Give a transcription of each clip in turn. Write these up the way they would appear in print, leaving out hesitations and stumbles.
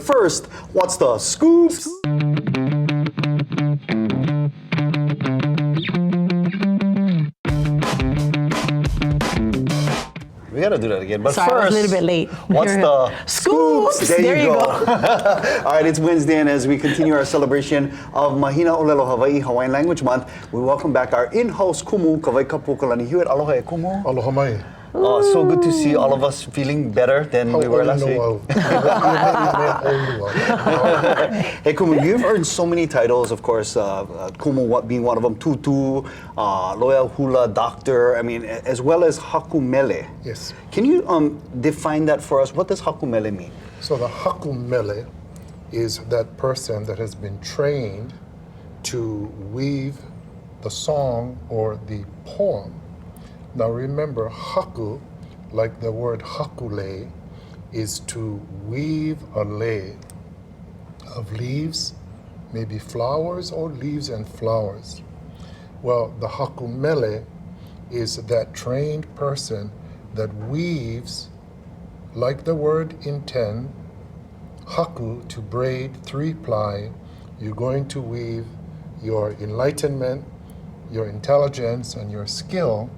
first, what's the scoops? We gotta do that again. But Sorry, first, I was a little bit late. What's the Scoops? There you go. All right, it's Wednesday, and as we continue our celebration of Mahina, olelo, Hawai'i Hawaiian Language Month, we welcome back our in-house Kumu Kawaikapuokalani Hewett. Aloha, Kumu. Aloha mai. Oh, so good to see all of us feeling better than we were last week. Hey, Kumu, you've earned so many titles, of course, Kumu being one of them, Tutu, Loyal Hula, Doctor, I mean, as well as Hakumele. Yes. Can you define that for us? What does Hakumele mean? So the hakumele is that person that has been trained to weave the song or the poem. Now remember, haku, like the word hakule, is to weave a lei of leaves, maybe flowers or leaves and flowers. Well, the hakumele is that trained person that weaves, like the word intend, haku, to braid, 3-ply. You're going to weave your enlightenment, your intelligence, and your skill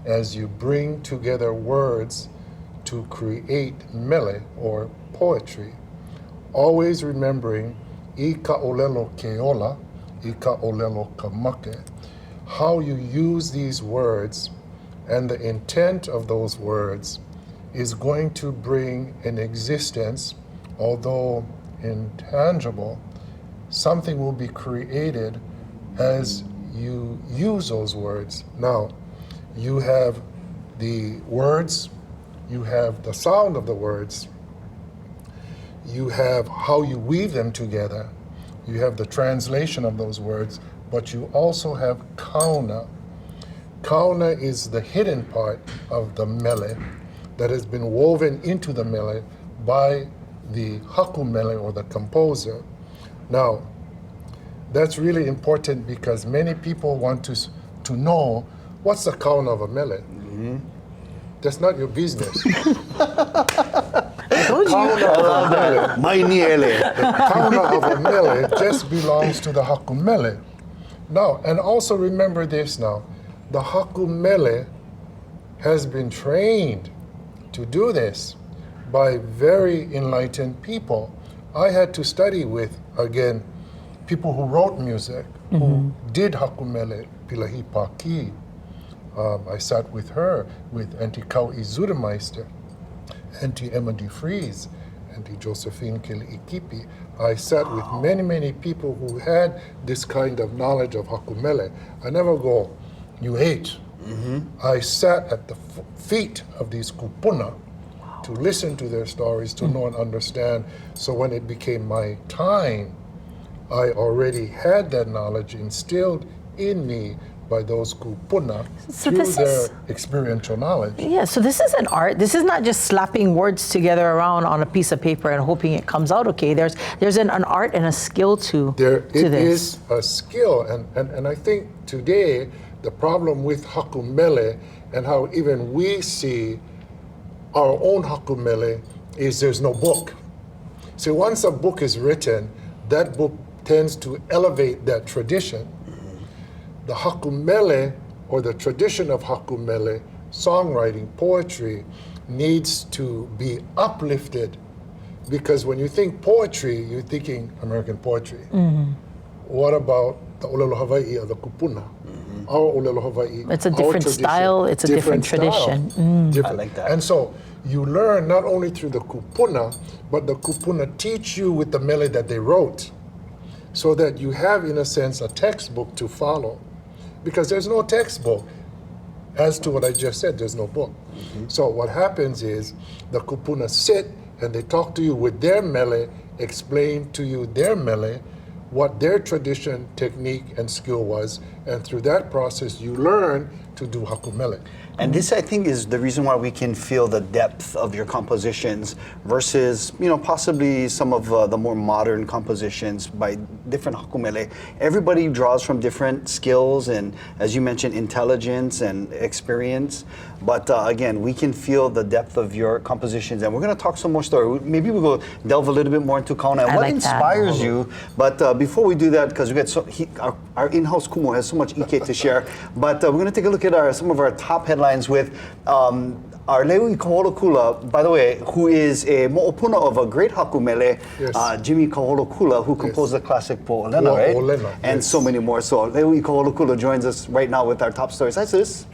as you bring together words to create mele or poetry. Always remembering ika olelo keola, ika olelo kamake, how you use these words and the intent of those words is going to bring an existence, although intangible, something will be created as you use those words. Now, you have the words, you have the sound of the words, you have how you weave them together, you have the translation of those words, but you also have kauna. Kauna is the hidden part of the mele that has been woven into the mele by the hakumele or the composer. Now, that's really important because many people want to know what's the kauna of a mele. Mm-hmm. That's not your business. The kauna of a mele just belongs to the hakumele. Now, and also remember this now, the hakumele has been trained to do this by very enlightened people. I had to study with, again, people who wrote music, who did hakumele, Pilahi Paki. I sat with her, with Auntie Kau'i Zudemeister, Auntie Emma DeFries, Auntie Josephine Kili'ikipi. I sat with many, many people who had this kind of knowledge of hakumele. I never go, you hate. I sat at the feet of these kupuna to listen to their stories, to know and understand. So when it became my time, I already had that knowledge instilled in me by those kupuna through their experiential knowledge. Yeah, so this is an art. This is not just slapping words together around on a piece of paper and hoping it comes out okay. There's an art and a skill to this. It is a skill, and I think today the problem with hakumele and how even we see our own hakumele is there's no book. So once a book is written, that book tends to elevate that tradition. The hakumele, or the tradition of hakumele, songwriting, poetry, needs to be uplifted, because when you think poetry, you're thinking American poetry. What about the olelo Hawaii or the kupuna? Our olelo Hawaii. It's a different style, it's a different tradition. Different. I like that. And so you learn not only through the kupuna, but the kupuna teach you with the mele that they wrote, so that you have, in a sense, a textbook to follow. Because there's no textbook. As to what I just said, there's no book. So what happens is the kupuna sit and they talk to you with their mele, explain to you their mele, what their tradition, technique, and skill was, and through that process you learn to do hakumele. And this, I think, is the reason why we can feel the depth of your compositions versus, possibly some of the more modern compositions by different hakumele. Everybody draws from different skills and, as you mentioned, intelligence and experience. But again, we can feel the depth of your compositions, and we're going to talk some more story. Maybe we'll go delve a little bit more into kauna and what inspires you. But before we do that, because we got our in-house Kumu has so much ike to share. But we're going to take a look at some of our top headlines with our Leui Kaholokula, by the way, who is a mo'opuna of a great hakumele, Yes. Jimmy Kaholokula, who composed the classic Po Olelo, right? Olelo, And yes. so many more. So Leui Kaholokula joins us right now with our top stories. Hi, sis.